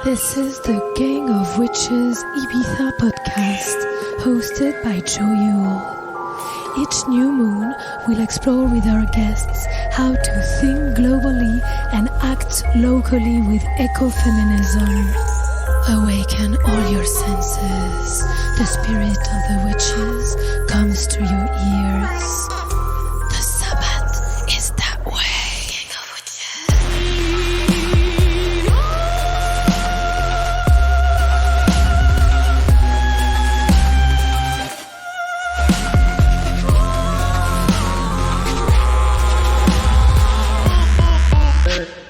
This is the Gang of Witches Ibiza podcast, hosted by Joe Yule. Each new moon, we'll explore with our guests how to think globally and act locally with ecofeminism. Awaken all your senses. The spirit of the witches comes to your ears. The Sabbath is that way. Gang of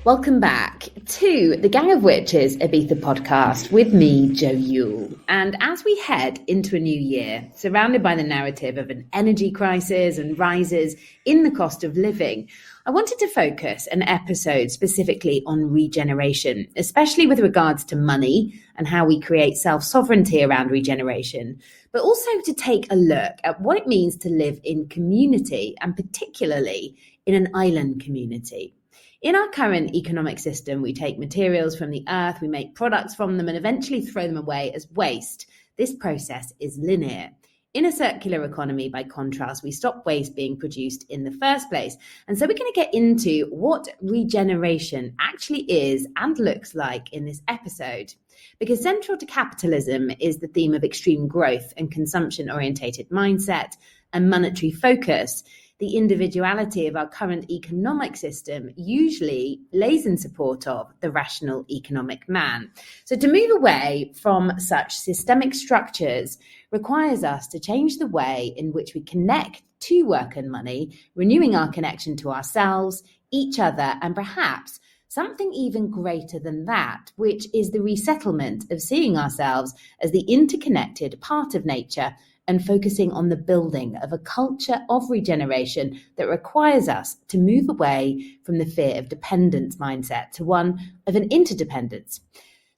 Welcome back to the Gang of Witches Ibiza podcast with me, Joe Yule. And as we head into a new year, surrounded by the narrative of an energy crisis and rises in the cost of living, I wanted to focus an episode specifically on regeneration, especially with regards to money and how we create self-sovereignty around regeneration, but also to take a look at what it means to live in community, and particularly in an island community. In our current economic system, we take materials from the earth, we make products from them and eventually throw them away as waste. This process is linear. In a circular economy, by contrast, we stop waste being produced in the first place. And so we're going to get into what regeneration actually is and looks like in this episode. Because central to capitalism is the theme of extreme growth and consumption-orientated mindset and monetary focus. The individuality of our current economic system usually lays in support of the rational economic man. So to move away from such systemic structures requires us to change the way in which we connect to work and money, renewing our connection to ourselves, each other, and perhaps something even greater than that, which is the resettlement of seeing ourselves as the interconnected part of nature and focusing on the building of a culture of regeneration that requires us to move away from the fear of dependence mindset to one of an interdependence.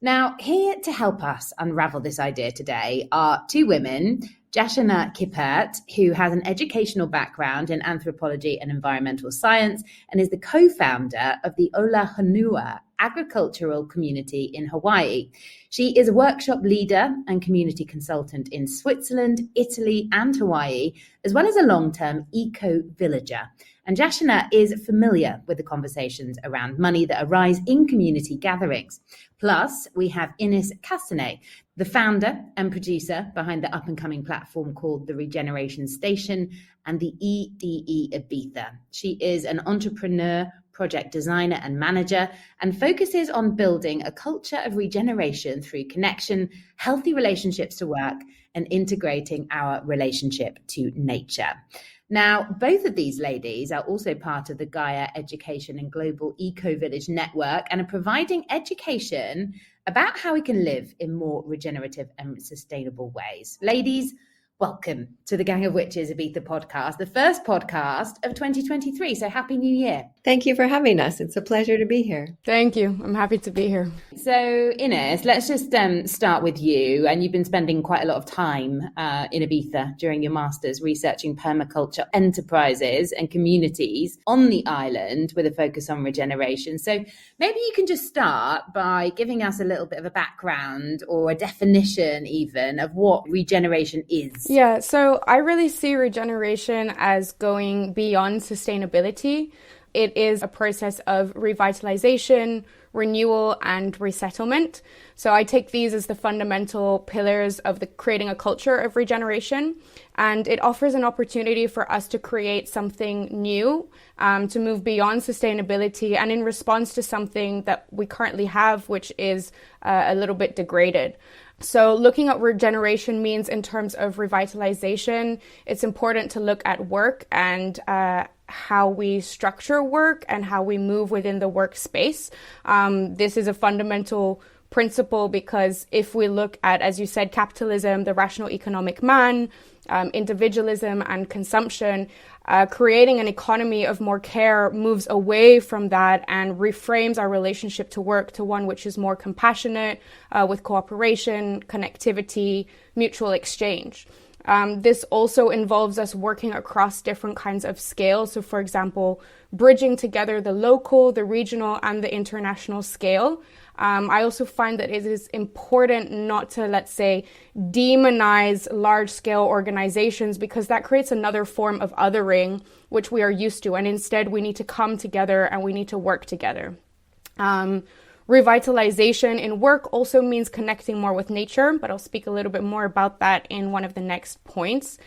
Now, here to help us unravel this idea today are two women, Jashana Kippert, who has an educational background in Anthropology and Environmental Science and is the co-founder of the Ola Honua Agricultural Community in Hawaii. She is a workshop leader and community consultant in Switzerland, Italy, and Hawaii, as well as a long-term eco-villager. And Jashana is familiar with the conversations around money that arise in community gatherings. Plus, we have Inès Castagnet, the founder and producer behind the up-and-coming platform called the Regeneration Station and the EDE Ibiza. She is an entrepreneur, project designer and manager, and focuses on building a culture of regeneration through connection, healthy relationships to work, and integrating our relationship to nature. Now, both of these ladies are also part of the Gaia Education and Global Eco-Village Network and are providing education about how we can live in more regenerative and sustainable ways. Ladies, welcome to the Gang of Witches Ibiza podcast, the first podcast of 2023. So happy New Year. Thank you for having us. It's a pleasure to be here. Thank you. I'm happy to be here. So Inès, let's just start with you. And you've been spending quite a lot of time in Ibiza during your master's researching permaculture enterprises and communities on the island with a focus on regeneration. So maybe you can just start by giving us a little bit of a background or a definition even of what regeneration is. Yeah, so I really see regeneration as going beyond sustainability. It is a process of revitalization, renewal, and resettlement. So I take these as the fundamental pillars of creating a culture of regeneration. And it offers an opportunity for us to create something new, to move beyond sustainability and in response to something that we currently have, which is a little bit degraded. So looking at regeneration means in terms of revitalization, it's important to look at work and how we structure work and how we move within the workspace. This is a fundamental principle, because if we look at, as you said, capitalism, the rational economic man, individualism and consumption, creating an economy of more care moves away from that and reframes our relationship to work to one which is more compassionate, with cooperation, connectivity, mutual exchange. This also involves us working across different kinds of scales. So, for example, bridging together the local, the regional, and the international scale. I also find that it is important not to, let's say, demonize large-scale organizations, because that creates another form of othering, which we are used to. And instead, we need to come together and we need to work together. Revitalization in work also means connecting more with nature, but I'll speak a little bit more about that in one of the next points.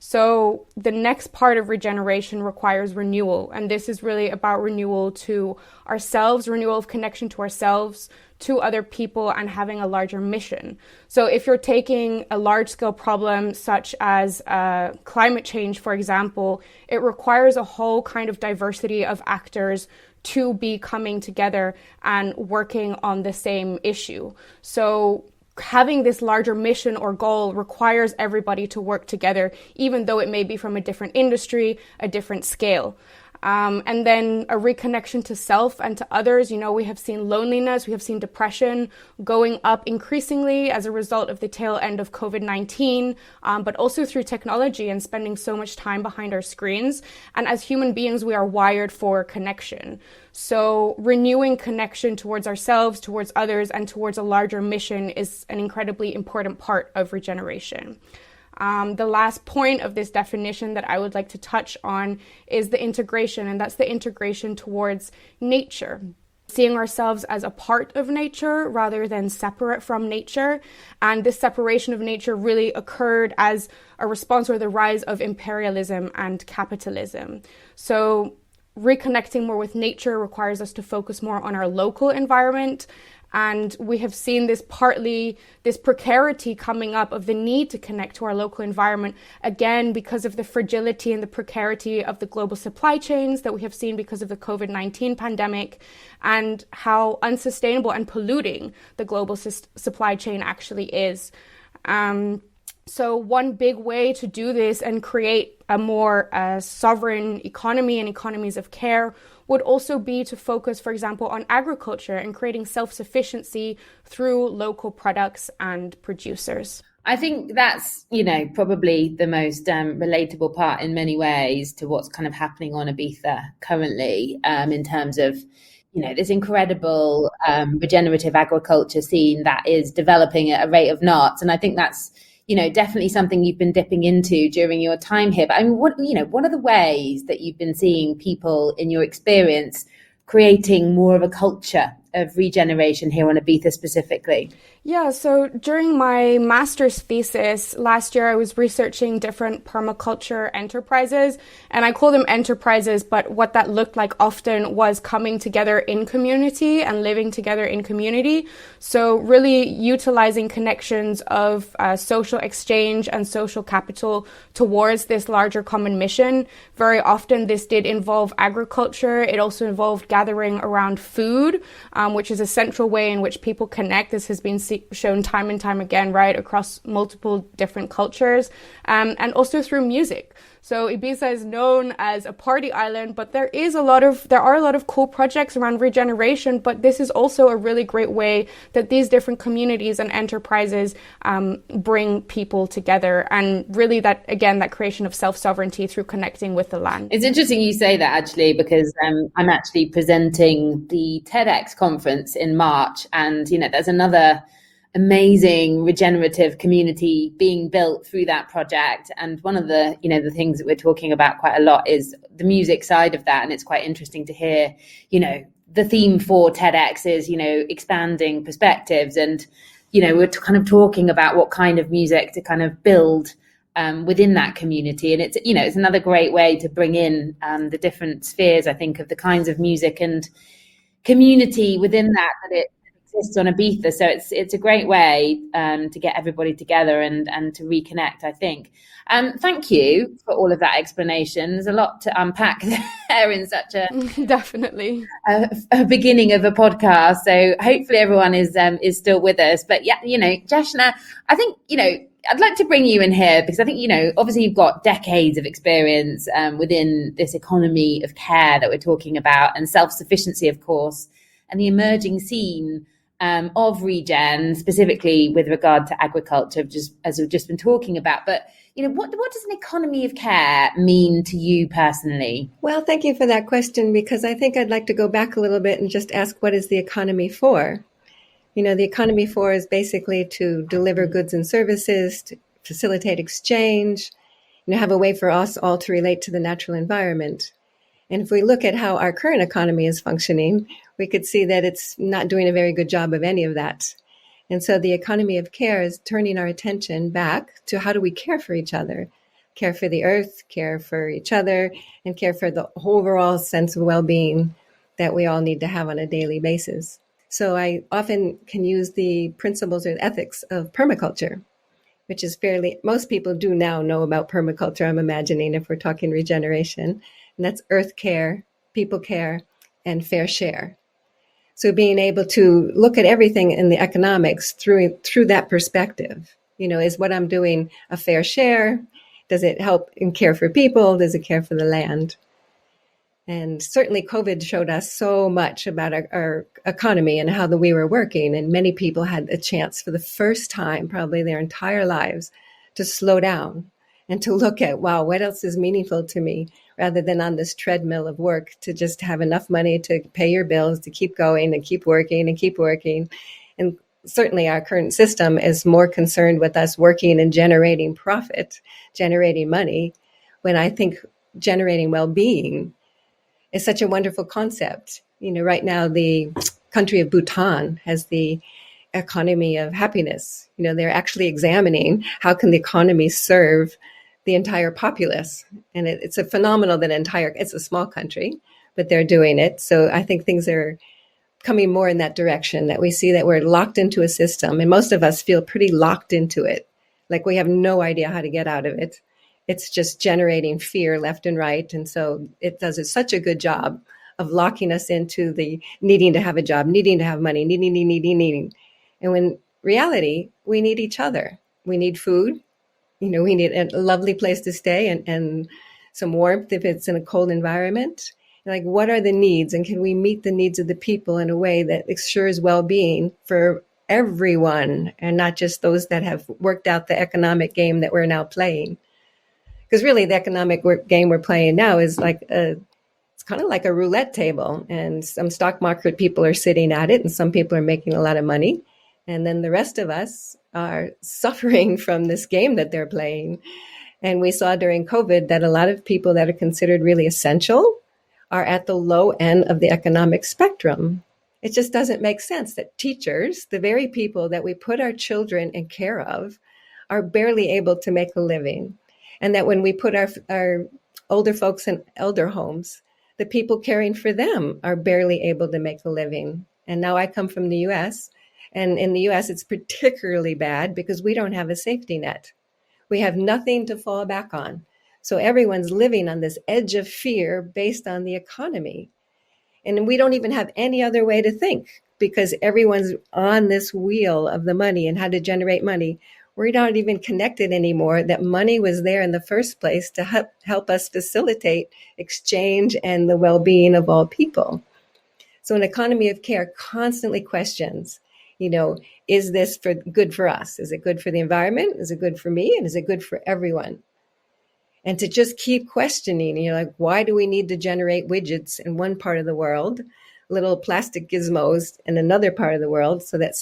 So the next part of regeneration requires renewal, and this is really about renewal to ourselves, renewal of connection to ourselves, to other people, and having a larger mission. So if you're taking a large-scale problem such as climate change, for example, it requires a whole kind of diversity of actors to be coming together and working on the same issue. So having this larger mission or goal requires everybody to work together, even though it may be from a different industry, a different scale. And then a reconnection to self and to others. You know, we have seen loneliness, we have seen depression going up increasingly as a result of the tail end of COVID-19, but also through technology and spending so much time behind our screens. And as human beings, we are wired for connection. So renewing connection towards ourselves, towards others, and towards a larger mission is an incredibly important part of regeneration. The last point of this definition that I would like to touch on is the integration, and that's the integration towards nature. Seeing ourselves as a part of nature rather than separate from nature. And this separation of nature really occurred as a response or the rise of imperialism and capitalism. So reconnecting more with nature requires us to focus more on our local environment. And we have seen this precarity coming up of the need to connect to our local environment, again, because of the fragility and the precarity of the global supply chains that we have seen because of the COVID-19 pandemic, and how unsustainable and polluting the global supply chain actually is. So one big way to do this and create a more sovereign economy and economies of care would also be to focus, for example, on agriculture and creating self-sufficiency through local products and producers. I think that's, probably the most relatable part in many ways to what's kind of happening on Ibiza currently, in terms of, this incredible regenerative agriculture scene that is developing at a rate of knots. And I think that's, definitely something you've been dipping into during your time here. But I mean, what are the ways that you've been seeing people in your experience creating more of a culture of regeneration here on Ibiza specifically? Yeah, so during my master's thesis last year, I was researching different permaculture enterprises, and I call them enterprises, but what that looked like often was coming together in community and living together in community. So really utilizing connections of social exchange and social capital towards this larger common mission. Very often this did involve agriculture. It also involved gathering around food, which is a central way in which people connect. This has been shown time and time again, right, across multiple different cultures, and also through music. So Ibiza is known as a party island, but there are a lot of cool projects around regeneration, but this is also a really great way that these different communities and enterprises bring people together, and really that creation of self-sovereignty through connecting with the land. It's interesting you say that, actually, because I'm actually presenting the TEDx conference in March, and there's another amazing regenerative community being built through that project. And one of the, the things that we're talking about quite a lot is the music side of that. And it's quite interesting to hear, the theme for TEDx is, expanding perspectives. And, we're kind of talking about what kind of music to kind of build within that community. And it's, it's another great way to bring in the different spheres, I think, of the kinds of music and community within that it exists on Ibiza. So it's a great way to get everybody together and to reconnect, I think. Thank you for all of that explanation. There's a lot to unpack there in such a definitely a beginning of a podcast. So hopefully everyone is still with us. But yeah, Jashana, I think, I'd like to bring you in here because I think, obviously you've got decades of experience within this economy of care that we're talking about, and self-sufficiency, of course, and the emerging scene of regen, specifically with regard to agriculture, just as we've just been talking about. But, what does an economy of care mean to you personally? Well, thank you for that question, because I think I'd like to go back a little bit and just ask, what is the economy for? The economy for is basically to deliver goods and services, to facilitate exchange, have a way for us all to relate to the natural environment. And if we look at how our current economy is functioning, we could see that it's not doing a very good job of any of that. And so the economy of care is turning our attention back to how do we care for each other, care for the earth, care for each other, and care for the overall sense of well-being that we all need to have on a daily basis. So I often can use the principles or ethics of permaculture, which is most people do now know about permaculture, I'm imagining, if we're talking regeneration. And that's earth care, people care, and fair share. So being able to look at everything in the economics through that perspective, is what I'm doing a fair share? Does it help and care for people? Does it care for the land? And certainly COVID showed us so much about our economy and how we were working. And many people had a chance for the first time, probably their entire lives, to slow down and to look at, wow, what else is meaningful to me, rather than on this treadmill of work to just have enough money to pay your bills, to keep going and keep working and keep working. And certainly our current system is more concerned with us working and generating profit, generating money, when I think generating well-being is such a wonderful concept. Right now, the country of Bhutan has the economy of happiness. They're actually examining how can the economy serve the entire populace. And it's a phenomenal it's a small country, but they're doing it. So I think things are coming more in that direction, that we see that we're locked into a system, and most of us feel pretty locked into it. Like we have no idea how to get out of it. It's just generating fear left and right. And so it does such a good job of locking us into the needing to have a job, needing to have money, needing. And when reality, we need each other. We need food. We need a lovely place to stay and some warmth if it's in a cold environment. Like, what are the needs? And can we meet the needs of the people in a way that ensures well-being for everyone, and not just those that have worked out the economic game that we're now playing? Because really, the economic game we're playing now is it's kind of like a roulette table, and some stock market people are sitting at it, and some people are making a lot of money. And then the rest of us are suffering from this game that they're playing. And we saw during COVID that a lot of people that are considered really essential are at the low end of the economic spectrum. It just doesn't make sense that teachers, the very people that we put our children in care of, are barely able to make a living. And that when we put our older folks in elder homes, the people caring for them are barely able to make a living. And now I come from the US, and in the US, it's particularly bad because we don't have a safety net. We have nothing to fall back on. So everyone's living on this edge of fear based on the economy. And we don't even have any other way to think, because everyone's on this wheel of the money and how to generate money. We're not even connected anymore that money was there in the first place to help us facilitate exchange and the well-being of all people. So an economy of care constantly questions, is this good for us? Is it good for the environment? Is it good for me? And is it good for everyone? And to just keep questioning, why do we need to generate widgets in one part of the world, little plastic gizmos in another part of the world, so that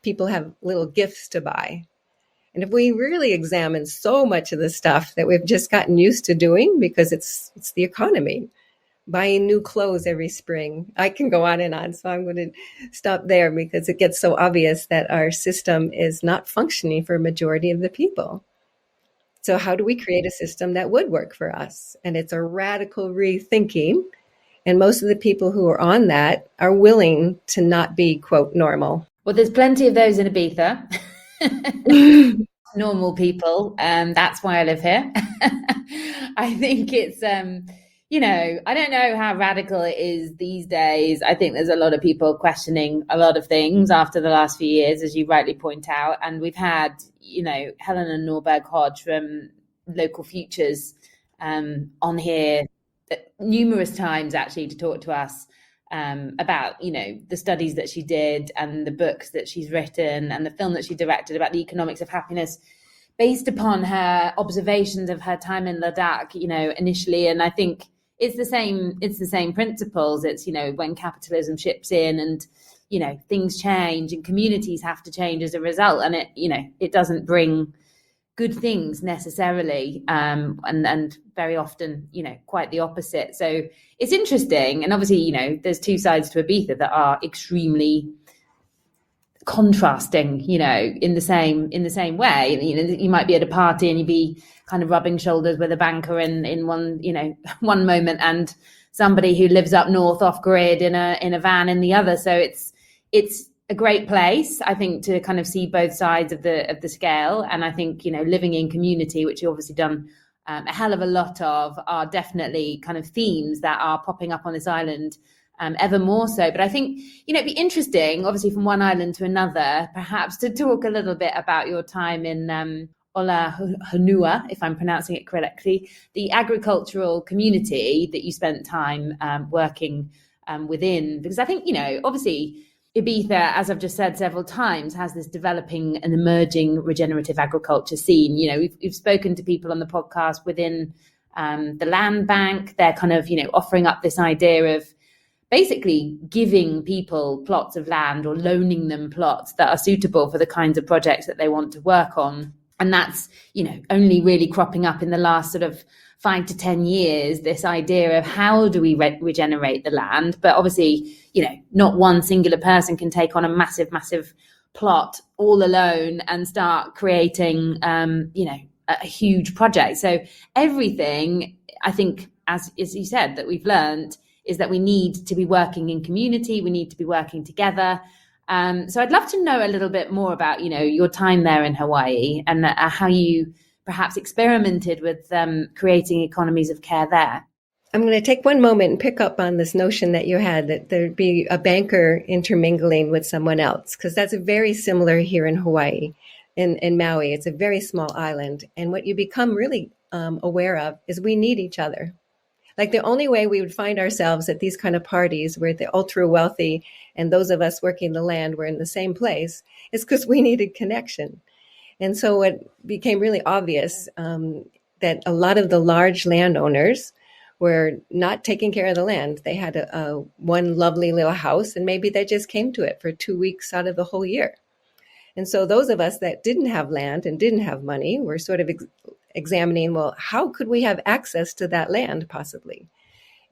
people have little gifts to buy? And if we really examine so much of the stuff that we've just gotten used to doing, because it's the economy, buying new clothes every spring. I can go on and on, so I'm going to stop there because it gets so obvious that our system is not functioning for a majority of the people. So how do we create a system that would work for us? And it's a radical rethinking And most of the people who are on that are willing to not be, quote, normal. Well, there's plenty of those in Ibiza. Normal people. That's why I live here. I think it's, I don't know how radical it is these days. I think there's a lot of people questioning a lot of things after the last few years, as you rightly point out. And we've had, Helena Norberg-Hodge from Local Futures on here numerous times actually to talk to us about, the studies that she did and the books that she's written and the film that she directed about the economics of happiness based upon her observations of her time in Ladakh, initially. And I think it's the same principles. It's, when capitalism ships in and, things change and communities have to change as a result. And it doesn't bring good things necessarily, and very often, quite the opposite. So it's interesting. And obviously, there's two sides to Ibiza that are extremely contrasting, in the same way. You might be at a party and you'd be kind of rubbing shoulders with a banker in one moment, and somebody who lives up north off grid in a van in the other. So it's a great place, I think, to kind of see both sides of the scale. And I think, living in community, which you've obviously done a hell of a lot of, are definitely kind of themes that are popping up on this island ever more so. But I think, it'd be interesting, obviously, from one island to another, perhaps to talk a little bit about your time in Ola Honua, if I'm pronouncing it correctly, the agricultural community that you spent time working within. Because I think, obviously, Ibiza, as I've just said several times, has this developing and emerging regenerative agriculture scene. We've spoken to people on the podcast within the land bank. They're kind of, offering up this idea of basically giving people plots of land or loaning them plots that are suitable for the kinds of projects that they want to work on. And that's, only really cropping up in the last sort of 5 to 10 years, this idea of how do we regenerate the land? But obviously, not one singular person can take on a massive plot all alone and start creating, a huge project. So everything, I think, as you said, that we've learned is that we need to be working in community. We need to be working together. So I'd love to know a little bit more about, your time there in Hawaii and how you perhaps experimented with creating economies of care there. I'm going to take one moment and pick up on this notion that you had that there'd be a banker intermingling with someone else, because that's very similar here in Hawaii, in Maui. It's a very small island. And what you become really aware of is we need each other. Like the only way we would find ourselves at these kind of parties where the ultra wealthy and those of us working the land were in the same place is because we needed connection. And so what became really obvious that a lot of the large landowners were not taking care of the land. They had one lovely little house, and maybe they just came to it for 2 weeks out of the whole year. And so those of us that didn't have land and didn't have money were sort of examining, well, how could we have access to that land possibly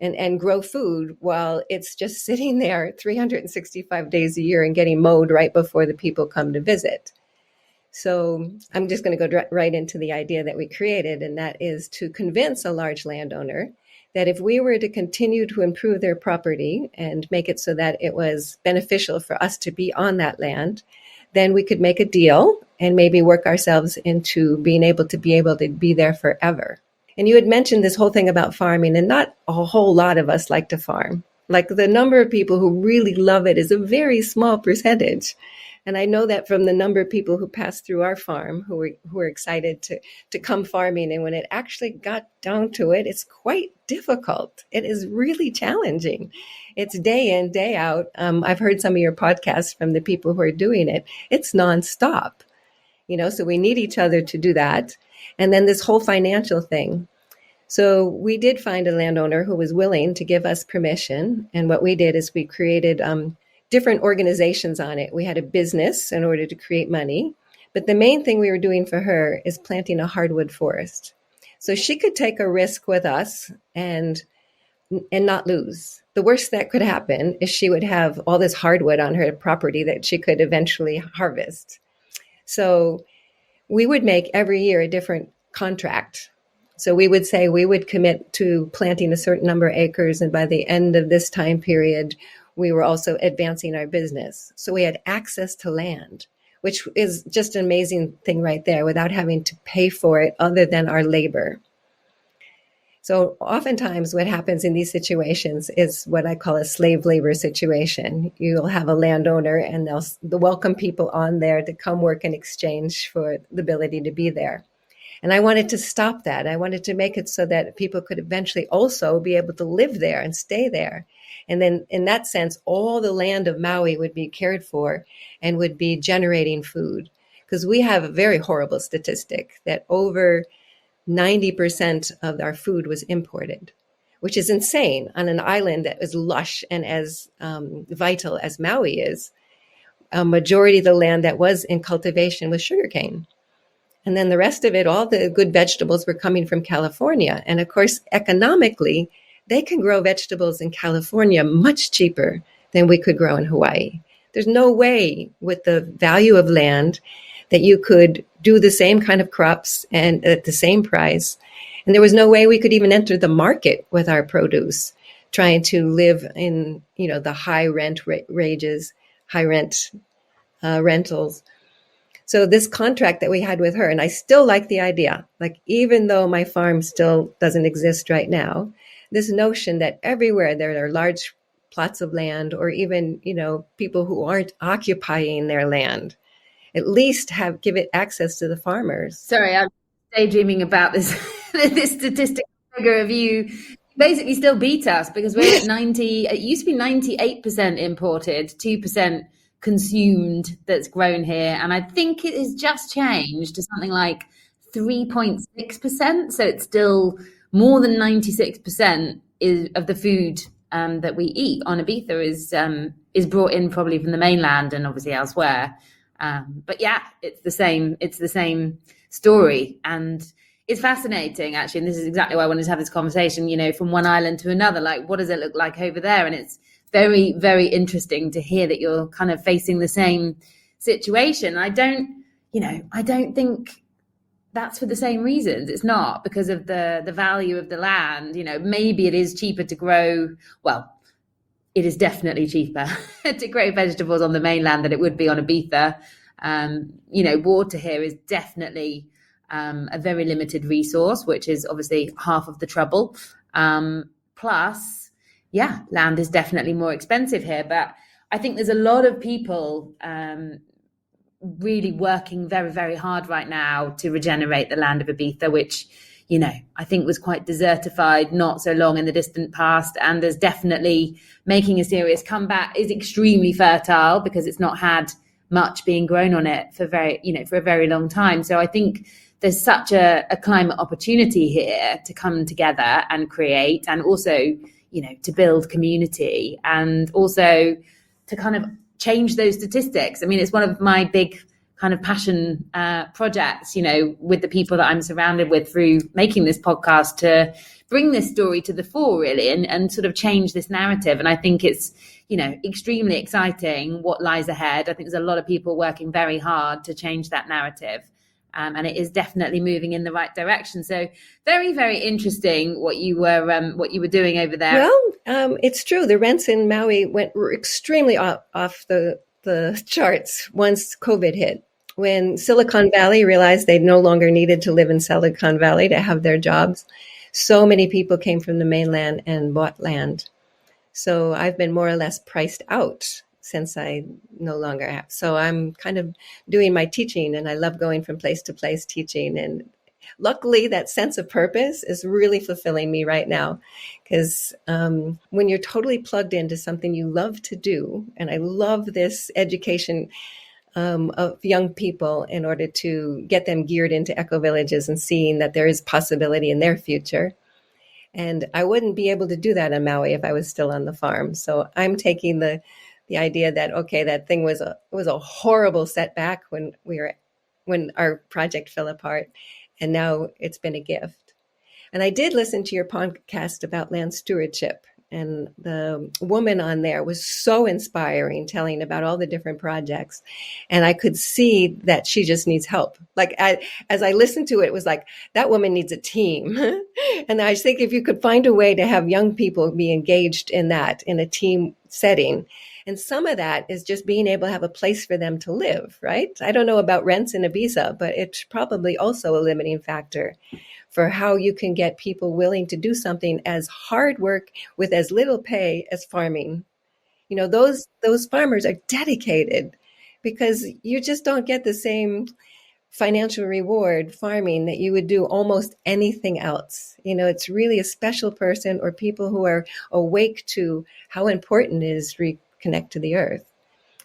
and grow food while it's just sitting there 365 days a year and getting mowed right before the people come to visit. So I'm just going to go right into the idea that we created, and that is to convince a large landowner that if we were to continue to improve their property and make it so that it was beneficial for us to be on that land, then we could make a deal and maybe work ourselves into being able to be there forever. And you had mentioned this whole thing about farming, and not a whole lot of us like to farm. Like the number of people who really love it is a very small percentage. And I know that from the number of people who passed through our farm who were excited to come farming. And when it actually got down to it, it's quite difficult. It is really challenging. It's day in, day out. I've heard some of your podcasts from the people who are doing it. It's nonstop, so we need each other to do that. And then this whole financial thing. So we did find a landowner who was willing to give us permission. And what we did is we created different organizations on it. We had a business in order to create money. But the main thing we were doing for her is planting a hardwood forest. So she could take a risk with us and not lose. The worst that could happen is she would have all this hardwood on her property that she could eventually harvest. So we would make every year a different contract So we would say we would commit to planting a certain number of acres, and by the end of this time period, we were also advancing our business. So we had access to land, which is just an amazing thing right there, without having to pay for it other than our labor. So oftentimes what happens in these situations is what I call a slave labor situation. You'll have a landowner and they'll welcome people on there to come work in exchange for the ability to be there. And I wanted to stop that. I wanted to make it so that people could eventually also be able to live there and stay there. And then in that sense, all the land of Maui would be cared for and would be generating food. Because we have a very horrible statistic that over 90% of our food was imported, which is insane on an island that is lush and as vital as Maui is. A majority of the land that was in cultivation was sugarcane. And then the rest of it, all the good vegetables were coming from California. And of course, economically, they can grow vegetables in California much cheaper than we could grow in Hawaii. There's no way with the value of land that you could do the same kind of crops and at the same price. And there was no way we could even enter the market with our produce, trying to live in, the high rent ranges, high rent rentals. So this contract that we had with her, and I still like the idea, like even though my farm still doesn't exist right now, this notion that everywhere there are large plots of land, or even, people who aren't occupying their land, at least give it access to the farmers. Sorry, I'm daydreaming about this this statistical figure of you basically still beat us, because we're at 90, it used to be 98% imported, 2% consumed that's grown here. And I think it has just changed to something like 3.6%. So it's still more than 96% of the food that we eat on Ibiza is brought in probably from the mainland and obviously elsewhere. But yeah, it's the same story. And it's fascinating, actually. And this is exactly why I wanted to have this conversation, from one island to another, like, what does it look like over there? And it's very, very interesting to hear that you're kind of facing the same situation. I don't think that's for the same reasons. It's not because of the value of the land. Maybe it is cheaper to grow. Well, it is definitely cheaper to grow vegetables on the mainland than it would be on Ibiza. Water here is definitely a very limited resource, which is obviously half of the trouble. Plus, land is definitely more expensive here. But I think there's a lot of people really working very, very hard right now to regenerate the land of Ibiza, which, I think was quite desertified not so long in the distant past, and is definitely making a serious comeback. Is extremely fertile because it's not had much being grown on it for a very long time. So I think there's such a climate opportunity here to come together and create, and also, to build community, and also to kind of change those statistics. I mean, it's one of my big kind of passion projects, with the people that I'm surrounded with through making this podcast, to bring this story to the fore, really, and sort of change this narrative. And I think it's, extremely exciting what lies ahead. I think there's a lot of people working very hard to change that narrative. And it is definitely moving in the right direction. So very, very interesting what you were doing over there. Well, it's true. The rents in Maui went extremely off the charts once COVID hit. When Silicon Valley realized they no longer needed to live in Silicon Valley to have their jobs, so many people came from the mainland and bought land. So I've been more or less priced out since I no longer have. So I'm kind of doing my teaching, and I love going from place to place teaching. And luckily, that sense of purpose is really fulfilling me right now, because when you're totally plugged into something you love to do, and I love this education of young people in order to get them geared into eco-villages and seeing that there is possibility in their future. And I wouldn't be able to do that in Maui if I was still on the farm. So I'm taking the idea that, okay, that thing was a horrible setback when our project fell apart, and now it's been a gift. And I did listen to your podcast about land stewardship, And the woman on there was so inspiring, telling about all the different projects. And I could see that she just needs help. Like as I listened to it, it was like, that woman needs a team. And I think if you could find a way to have young people be engaged in that, in a team setting, and some of that is just being able to have a place for them to live, right? I don't know about rents in Ibiza, but it's probably also a limiting factor for how you can get people willing to do something as hard work with as little pay as farming. You know, those farmers are dedicated, because you just don't get the same financial reward farming that you would do almost anything else. You know, it's really a special person, or people who are awake to how important it is to reconnect to the earth.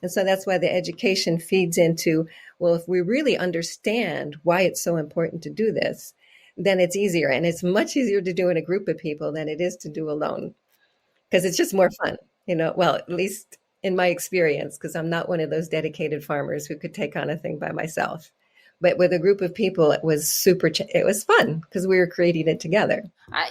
And so that's why the education feeds into, well, if we really understand why it's so important to do this, then it's easier. And it's much easier to do in a group of people than it is to do alone, because it's just more fun, you know, well, at least in my experience, because I'm not one of those dedicated farmers who could take on a thing by myself. But with a group of people, it was it was fun because we were creating it together.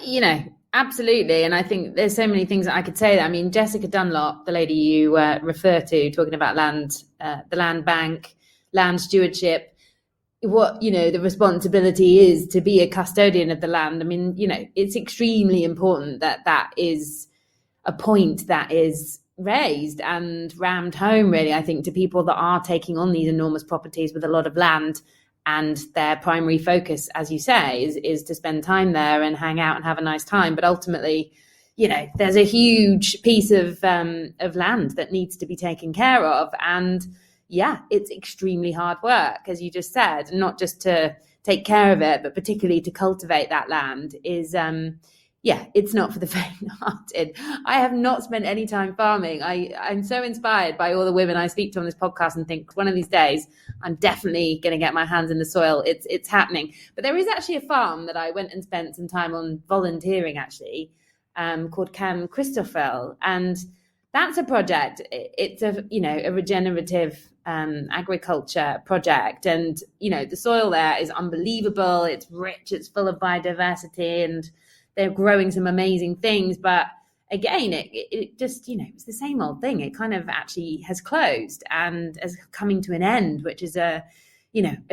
You know, absolutely. And I think there's so many things that I could say. I mean, Jessica Dunlop, the lady you refer to, talking about land, the land bank, land stewardship, what, you know, the responsibility is to be a custodian of the land. I mean, you know, it's extremely important that that is a point that is raised and rammed home, really, I think, to people that are taking on these enormous properties with a lot of land, and their primary focus, as you say, is to spend time there and hang out and have a nice time. But ultimately, you know, there's a huge piece of land that needs to be taken care of. And yeah, it's extremely hard work, as you just said, not just to take care of it, but particularly to cultivate that land is, it's not for the faint-hearted. I have not spent any time farming. I'm so inspired by all the women I speak to on this podcast and think one of these days I'm definitely going to get my hands in the soil. It's happening. But there is actually a farm that I went and spent some time on volunteering, actually, called Cam Christoffel. And that's a project. It's a regenerative agriculture project, and the soil there is unbelievable. It's rich, it's full of biodiversity, and they're growing some amazing things. But again, it just it's the same old thing. It kind of actually has closed and is coming to an end, which is a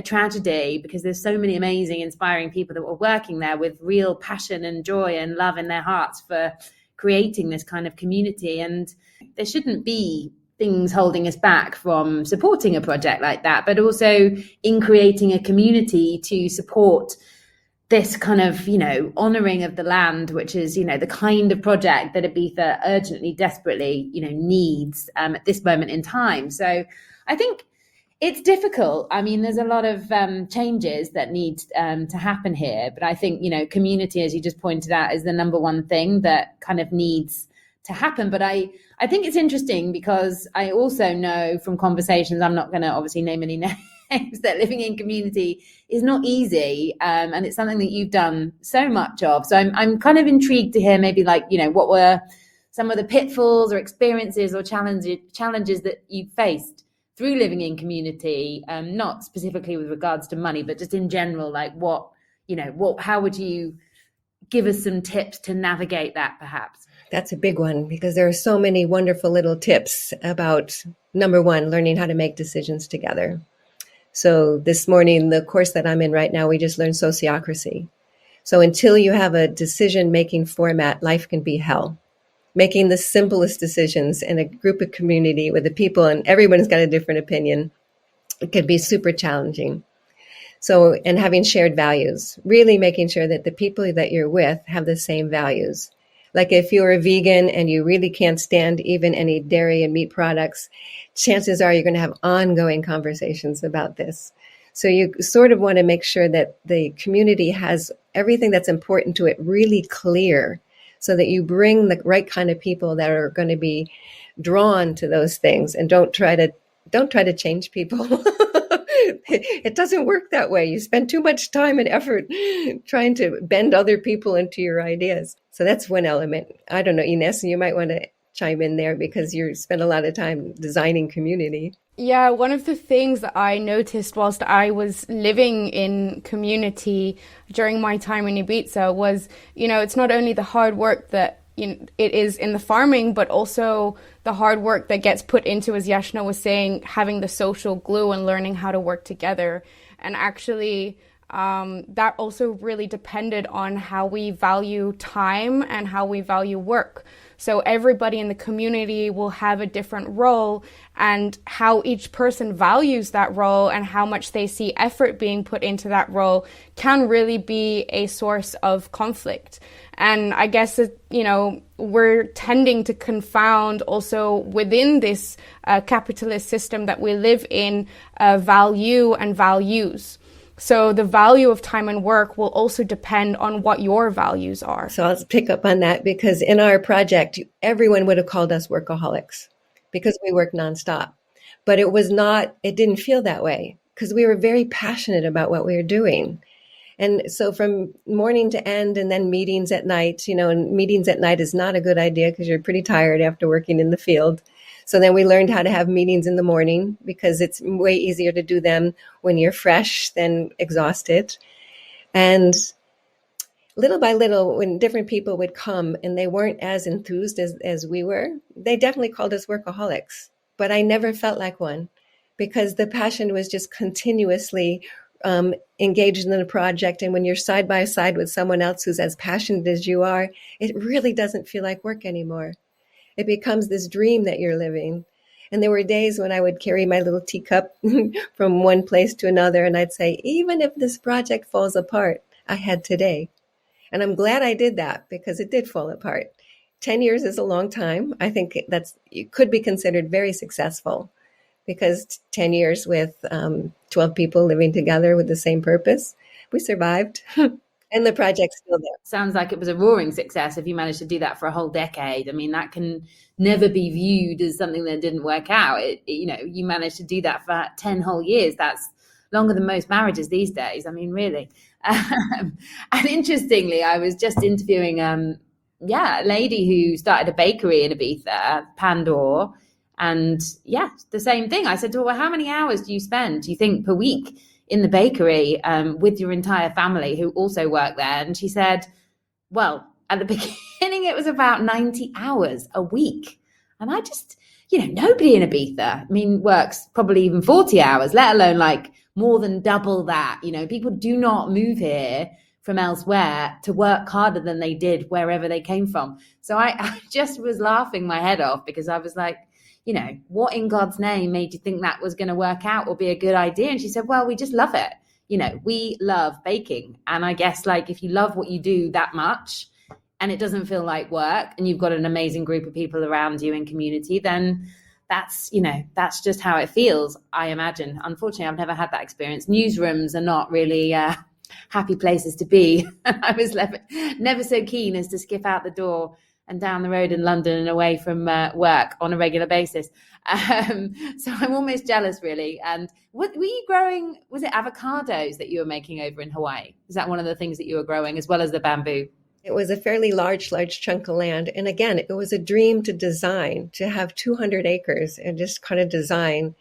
tragedy, because there's so many amazing, inspiring people that were working there with real passion and joy and love in their hearts for creating this kind of community. And there shouldn't be things holding us back from supporting a project like that, but also in creating a community to support this kind of, honouring of the land, which is, the kind of project that Ibiza urgently, desperately, needs at this moment in time. So I think it's difficult. I mean, there's a lot of changes that need to happen here. But I think, community, as you just pointed out, is the number one thing that kind of needs to happen. But I think it's interesting because I also know from conversations, I'm not going to obviously name any names, that living in community is not easy. And it's something that you've done so much of. So I'm kind of intrigued to hear maybe what were some of the pitfalls or experiences or challenges that you faced through living in community, not specifically with regards to money, but just in general, how would you give us some tips to navigate that, perhaps? That's a big one, because there are so many wonderful little tips about, number one, learning how to make decisions together. So this morning, the course that I'm in right now, we just learned sociocracy. So until you have a decision-making format, life can be hell. Making the simplest decisions in a group of community with the people, and everyone's got a different opinion, it can be super challenging. So, and having shared values, really making sure that the people that you're with have the same values. Like if you're a vegan and you really can't stand even any dairy and meat products, chances are you're going to have ongoing conversations about this. So you sort of want to make sure that the community has everything that's important to it really clear, so that you bring the right kind of people that are going to be drawn to those things, and don't try to change people. It doesn't work that way. You spend too much time and effort trying to bend other people into your ideas. So that's one element. I don't know, Inès, you might want to chime in there, because you spend a lot of time designing community. Yeah, one of the things that I noticed whilst I was living in community during my time in Ibiza was, it's not only the hard work that it is in the farming, but also the hard work that gets put into, as Jashana was saying, having the social glue and learning how to work together. And actually, that also really depended on how we value time and how we value work. So everybody in the community will have a different role, and how each person values that role and how much they see effort being put into that role can really be a source of conflict. And I guess that, we're tending to confound also within this capitalist system that we live in, value and values. So the value of time and work will also depend on what your values are. So I'll pick up on that, because in our project, everyone would have called us workaholics because we work nonstop. But it didn't feel that way, because we were very passionate about what we were doing. And so from morning to end, and then meetings at night, and meetings at night is not a good idea because you're pretty tired after working in the field. So then we learned how to have meetings in the morning, because it's way easier to do them when you're fresh than exhausted. And little by little, when different people would come and they weren't as enthused as we were, they definitely called us workaholics. But I never felt like one, because the passion was just continuously engaged in the project. And when you're side by side with someone else who's as passionate as you are, it really doesn't feel like work anymore. It becomes this dream that you're living. And there were days when I would carry my little teacup from one place to another, and I'd say, even if this project falls apart, I had today. And I'm glad I did that, because it did fall apart. 10 years is a long time. I think it could be considered very successful, because 10 years with 12 people living together with the same purpose, we survived. And the project's still there. Sounds like it was a roaring success if you managed to do that for a whole decade. I mean, that can never be viewed as something that didn't work out. You managed to do that for 10 whole years. That's longer than most marriages these days. I mean, really. And interestingly, I was just interviewing a lady who started a bakery in Ibiza, Pandora. And the same thing. I said to her, well, how many hours do you think, per week in the bakery with your entire family who also work there? And she said, well, at the beginning, it was about 90 hours a week. And I just, nobody in Ibiza, works probably even 40 hours, let alone like more than double that. People do not move here from elsewhere to work harder than they did wherever they came from. So I just was laughing my head off, because I was like, what in God's name made you think that was going to work out or be a good idea? And she said, well, we just love it. We love baking. And I guess, like, if you love what you do that much and it doesn't feel like work, and you've got an amazing group of people around you in community, then that's just how it feels, I imagine. Unfortunately, I've never had that experience. Newsrooms are not really happy places to be. I was never so keen as to skip out the door and down the road in London and away from work on a regular basis. So I'm almost jealous, really. And what were you growing? Was it avocados that you were making over in Hawaii? Is that one of the things that you were growing, as well as the bamboo? It was a fairly large chunk of land. And again, it was a dream to design, to have 200 acres and just kind of design.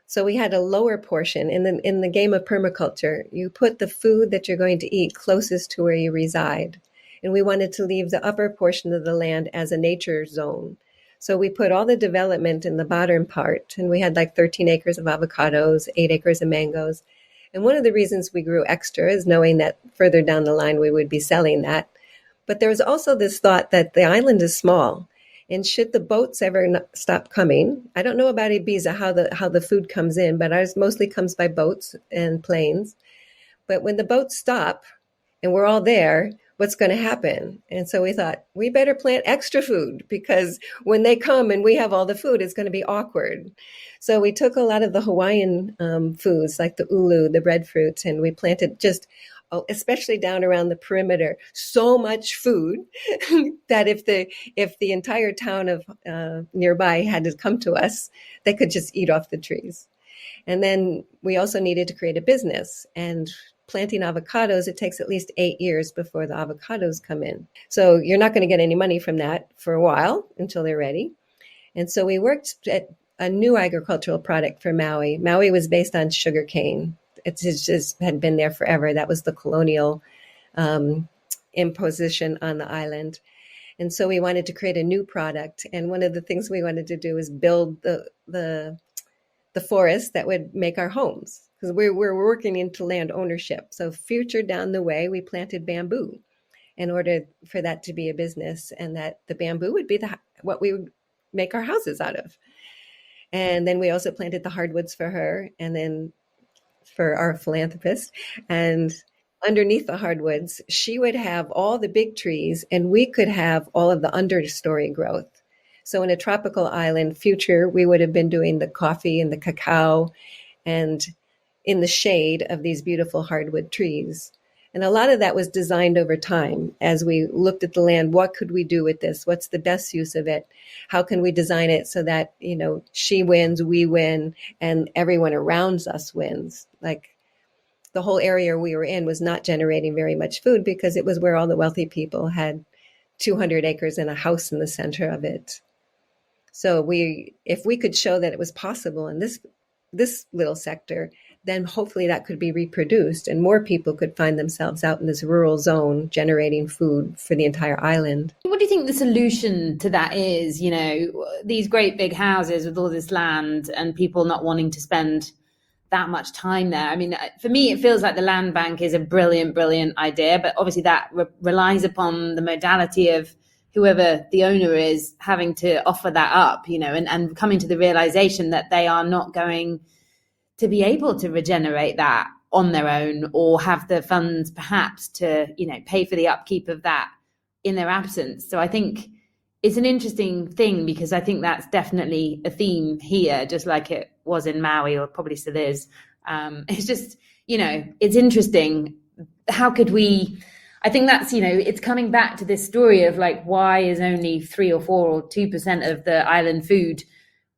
So we had a lower portion. In the game of permaculture, you put the food that you're going to eat closest to where you reside. And we wanted to leave the upper portion of the land as a nature zone. So we put all the development in the bottom part, and we had like 13 acres of avocados, 8 acres of mangoes. And one of the reasons we grew extra is knowing that further down the line we would be selling that. But there was also this thought that the island is small, and should the boats ever stop coming, I don't know about Ibiza, how the food comes in, but ours mostly comes by boats and planes. But when the boats stop and we're all there, what's going to happen? And so we thought, we better plant extra food, because when they come and we have all the food, it's going to be awkward. So we took a lot of the Hawaiian foods, like the ulu, the breadfruits, and we planted especially down around the perimeter, so much food that if the entire town of nearby had to come to us, they could just eat off the trees. And then we also needed to create a business, and planting avocados, it takes at least 8 years before the avocados come in. So you're not going to get any money from that for a while until they're ready. And so we worked at a new agricultural product for Maui. Maui was based on sugarcane. It just had been there forever. That was the colonial imposition on the island. And so we wanted to create a new product. And one of the things we wanted to do was build the forest that would make our homes, because we're working into land ownership. So future down the way, we planted bamboo in order for that to be a business, and that the bamboo would be what we would make our houses out of. And then we also planted the hardwoods for her, and then for our philanthropist. And underneath the hardwoods, she would have all the big trees, and we could have all of the understory growth. So in a tropical island future, we would have been doing the coffee and the cacao and in the shade of these beautiful hardwood trees. And a lot of that was designed over time as we looked at the land. What could we do with this? What's the best use of it? How can we design it so that, she wins, we win, and everyone around us wins? Like, the whole area we were in was not generating very much food because it was where all the wealthy people had 200 acres and a house in the center of it. So if we could show that it was possible in this little sector, then hopefully that could be reproduced and more people could find themselves out in this rural zone generating food for the entire island. What do you think the solution to that is? These great big houses with all this land and people not wanting to spend that much time there. I mean, for me, it feels like the land bank is a brilliant, brilliant idea, but obviously that relies upon the modality of whoever the owner is having to offer that up, and coming to the realization that they are not going to be able to regenerate that on their own or have the funds perhaps to, pay for the upkeep of that in their absence. So I think it's an interesting thing because I think that's definitely a theme here, just like it was in Maui or probably still is. It's just, it's interesting. How could we, I think that's, it's coming back to this story of like, why is only 3 or 4 or 2% of the island food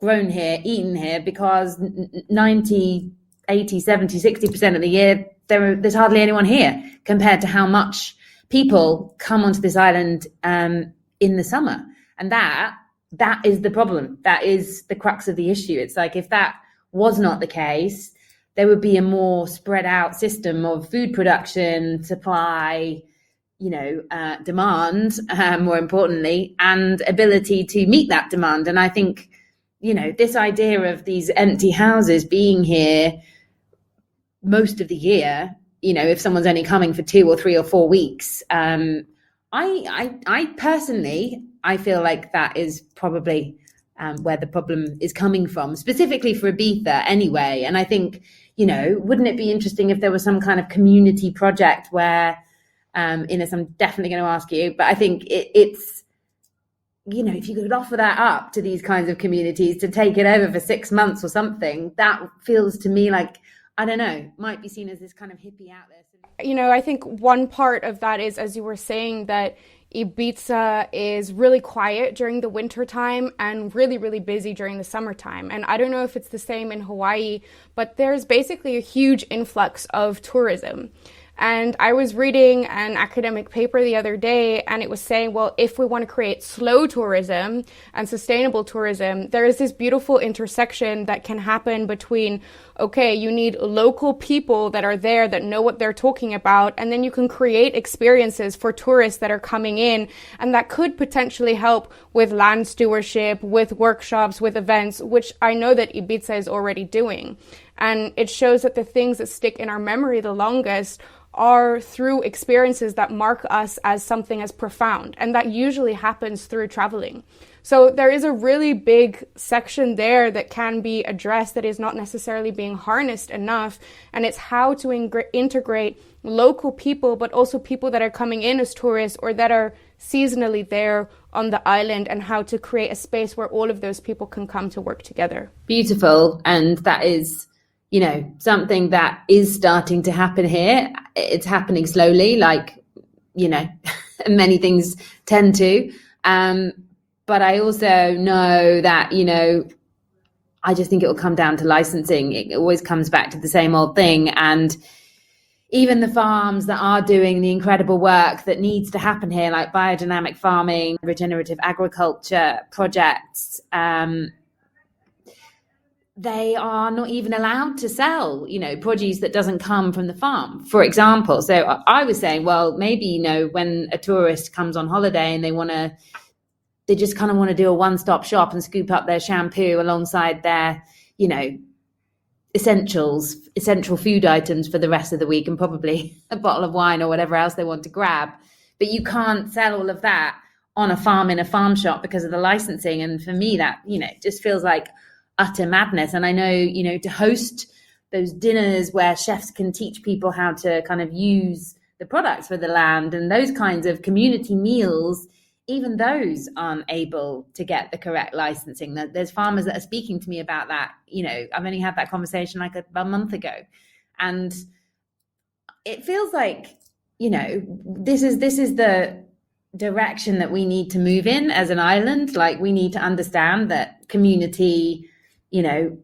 grown here, eaten here? Because 90, 80, 70, 60% of the year, there's hardly anyone here compared to how much people come onto this island in the summer. And that is the problem. That is the crux of the issue. It's like, if that was not the case, there would be a more spread out system of food production, supply, demand, more importantly, and ability to meet that demand. And I think, this idea of these empty houses being here most of the year, if someone's only coming for 2 or 3 or 4 weeks, I personally, I feel like that is probably where the problem is coming from, specifically for Ibiza anyway. And I think, wouldn't it be interesting if there was some kind of community project where, Inès, I'm definitely going to ask you, but I think it's, if you could offer that up to these kinds of communities to take it over for 6 months or something, that feels to me like, I don't know, might be seen as this kind of hippie out there. I think one part of that is, as you were saying, that Ibiza is really quiet during the winter time and really, really busy during the summertime. And I don't know if it's the same in Hawaii, but there's basically a huge influx of tourism. And I was reading an academic paper the other day, and it was saying, well, if we want to create slow tourism and sustainable tourism, there is this beautiful intersection that can happen between, okay, you need local people that are there that know what they're talking about, and then you can create experiences for tourists that are coming in, and that could potentially help with land stewardship, with workshops, with events, which I know that Ibiza is already doing. And it shows that the things that stick in our memory the longest are through experiences that mark us as something as profound. And that usually happens through traveling. So there is a really big section there that can be addressed that is not necessarily being harnessed enough. And it's how to integrate local people, but also people that are coming in as tourists or that are seasonally there on the island, and how to create a space where all of those people can come to work together. Beautiful. And that is, something that is starting to happen here. It's happening slowly, like, many things tend to. But I also know that, I just think it will come down to licensing. It always comes back to the same old thing. And even the farms that are doing the incredible work that needs to happen here, like biodynamic farming, regenerative agriculture projects, they are not even allowed to sell, produce that doesn't come from the farm, for example. So I was saying, well, maybe, when a tourist comes on holiday and they just kind of want to do a one-stop shop and scoop up their shampoo alongside their, essential food items for the rest of the week, and probably a bottle of wine or whatever else they want to grab. But you can't sell all of that on a farm in a farm shop because of the licensing. And for me, that, just feels like utter madness. And I know, to host those dinners where chefs can teach people how to kind of use the products for the land, and those kinds of community meals, even those aren't able to get the correct licensing. There's farmers that are speaking to me about that. I've only had that conversation like a month ago. And it feels like, this is the direction that we need to move in as an island. Like, we need to understand that community,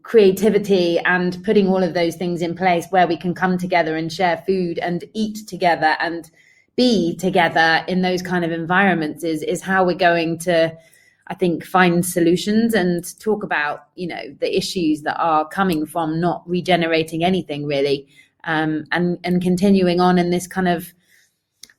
creativity, and putting all of those things in place where we can come together and share food and eat together and be together in those kind of environments is how we're going to, I think, find solutions and talk about, the issues that are coming from not regenerating anything really, and continuing on in this kind of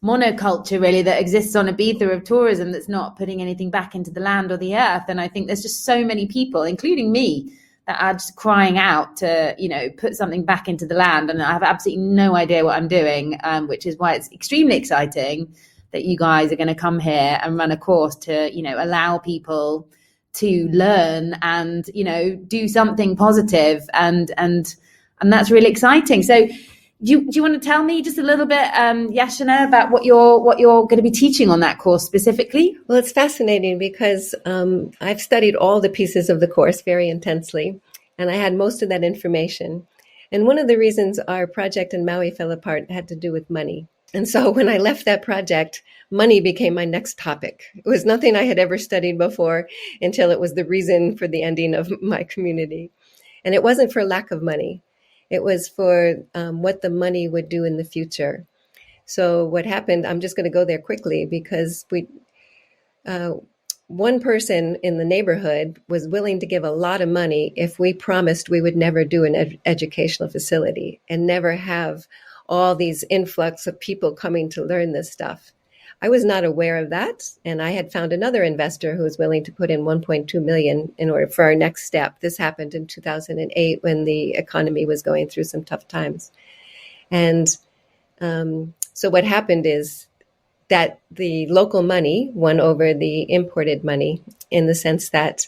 monoculture really that exists on Ibiza of tourism that's not putting anything back into the land or the earth. And I think there's just so many people, including me, that are just crying out to, put something back into the land. And I have absolutely no idea what I'm doing, which is why it's extremely exciting that you guys are going to come here and run a course to, allow people to learn and, do something positive. And that's really exciting. So do you want to tell me just a little bit, Jashana, about what you're going to be teaching on that course specifically? Well, it's fascinating because I've studied all the pieces of the course very intensely, and I had most of that information. And one of the reasons our project in Maui fell apart had to do with money. And so when I left that project, money became my next topic. It was nothing I had ever studied before until it was the reason for the ending of my community. And it wasn't for lack of money. It was for what the money would do in the future. So what happened, I'm just going to go there quickly because one person in the neighborhood was willing to give a lot of money if we promised we would never do an educational facility and never have all these influx of people coming to learn this stuff. I was not aware of that. And I had found another investor who was willing to put in 1.2 million in order for our next step. This happened in 2008 when the economy was going through some tough times. And so what happened is that the local money won over the imported money in the sense that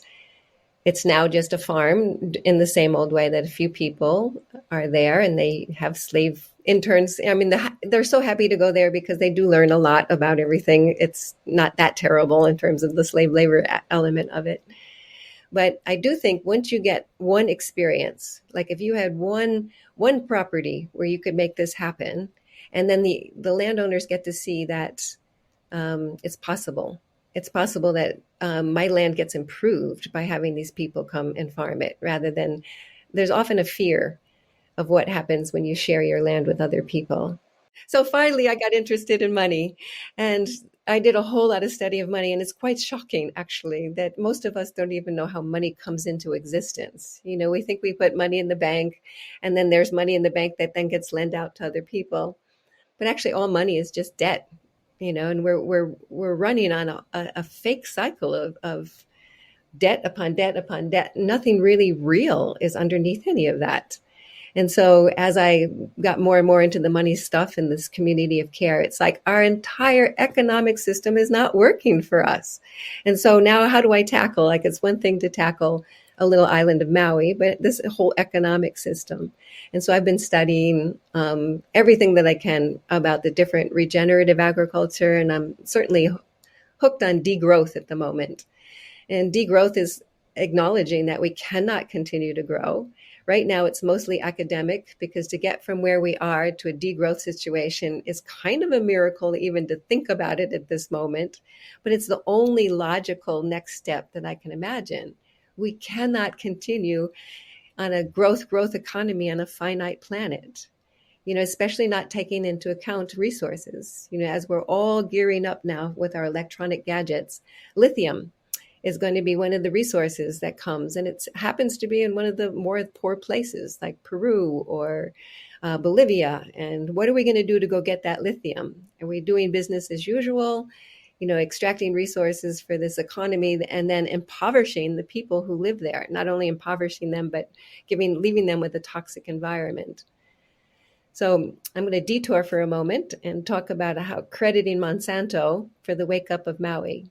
it's now just a farm in the same old way that a few people are there and they have slave interns. I mean, they're so happy to go there because they do learn a lot about everything. It's not that terrible in terms of the slave labor element of it. But I do think once you get one experience, like if you had one property where you could make this happen, and then the landowners get to see that it's possible. It's possible that my land gets improved by having these people come and farm it, rather than there's often a fear of what happens when you share your land with other people. So finally, I got interested in money, and I did a whole lot of study of money. And it's quite shocking, actually, that most of us don't even know how money comes into existence. We think we put money in the bank, and then there's money in the bank that then gets lent out to other people. But actually, all money is just debt, and we're running on a fake cycle of debt upon debt upon debt. Nothing really real is underneath any of that. And so as I got more and more into the money stuff in this community of care, it's like our entire economic system is not working for us. And so now how do I tackle, like it's one thing to tackle a little island of Maui, but this whole economic system. And so I've been studying everything that I can about the different regenerative agriculture, and I'm certainly hooked on degrowth at the moment. And degrowth is acknowledging that we cannot continue to grow. Right now, it's mostly academic, because to get from where we are to a degrowth situation is kind of a miracle even to think about it at this moment. But it's the only logical next step that I can imagine. We cannot continue on a growth economy on a finite planet, especially not taking into account resources. As we're all gearing up now with our electronic gadgets, lithium is going to be one of the resources that comes. And it happens to be in one of the more poor places like Peru or Bolivia. And what are we going to do to go get that lithium? Are we doing business as usual, extracting resources for this economy and then impoverishing the people who live there, not only impoverishing them, but leaving them with a toxic environment? So I'm going to detour for a moment and talk about how crediting Monsanto for the wake up of Maui.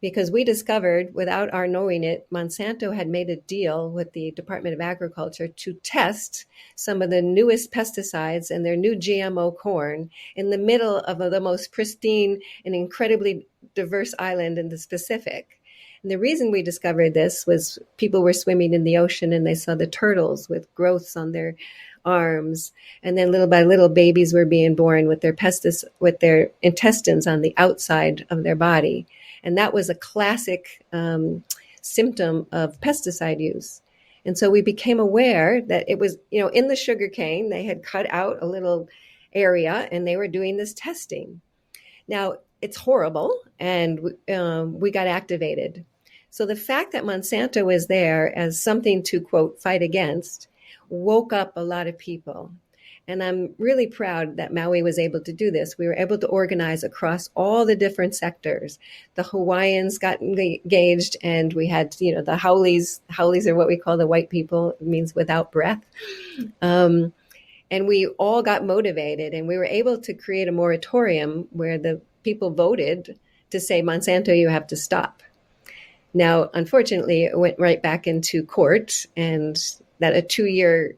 Because we discovered, without our knowing it, Monsanto had made a deal with the Department of Agriculture to test some of the newest pesticides and their new GMO corn in the middle of the most pristine and incredibly diverse island in the Pacific. And the reason we discovered this was people were swimming in the ocean and they saw the turtles with growths on their arms. And then little by little, babies were being born with their intestines on the outside of their body. And that was a classic symptom of pesticide use. And so we became aware that it was, in the sugarcane, they had cut out a little area and they were doing this testing. Now, it's horrible, and we got activated. So the fact that Monsanto was there as something to, quote, fight against woke up a lot of people. And I'm really proud that Maui was able to do this. We were able to organize across all the different sectors. The Hawaiians got engaged, and we had, the haulis. Haulis are what we call the white people. It means without breath. And we all got motivated, and we were able to create a moratorium where the people voted to say, Monsanto, you have to stop. Now, unfortunately, it went right back into court, and that a 2-year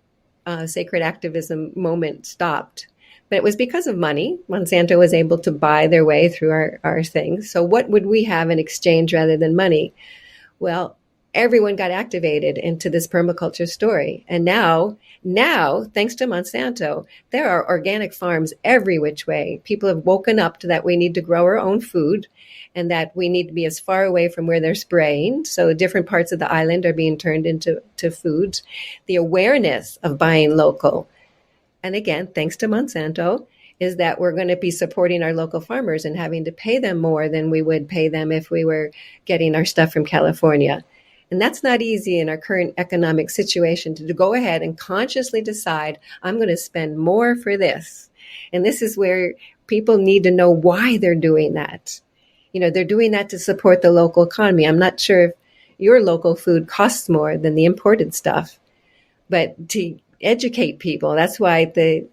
sacred activism moment stopped. But it was because of money. Monsanto was able to buy their way through our things. So what would we have in exchange rather than money? Well, everyone got activated into this permaculture story. And now, thanks to Monsanto, there are organic farms every which way. People have woken up to that we need to grow our own food and that we need to be as far away from where they're spraying. So different parts of the island are being turned into foods. The awareness of buying local, and again, thanks to Monsanto, is that we're going to be supporting our local farmers and having to pay them more than we would pay them if we were getting our stuff from California. And that's not easy in our current economic situation to go ahead and consciously decide, I'm going to spend more for this. And this is where people need to know why they're doing that. They're doing that to support the local economy. I'm not sure if your local food costs more than the imported stuff, but to educate people, that's why the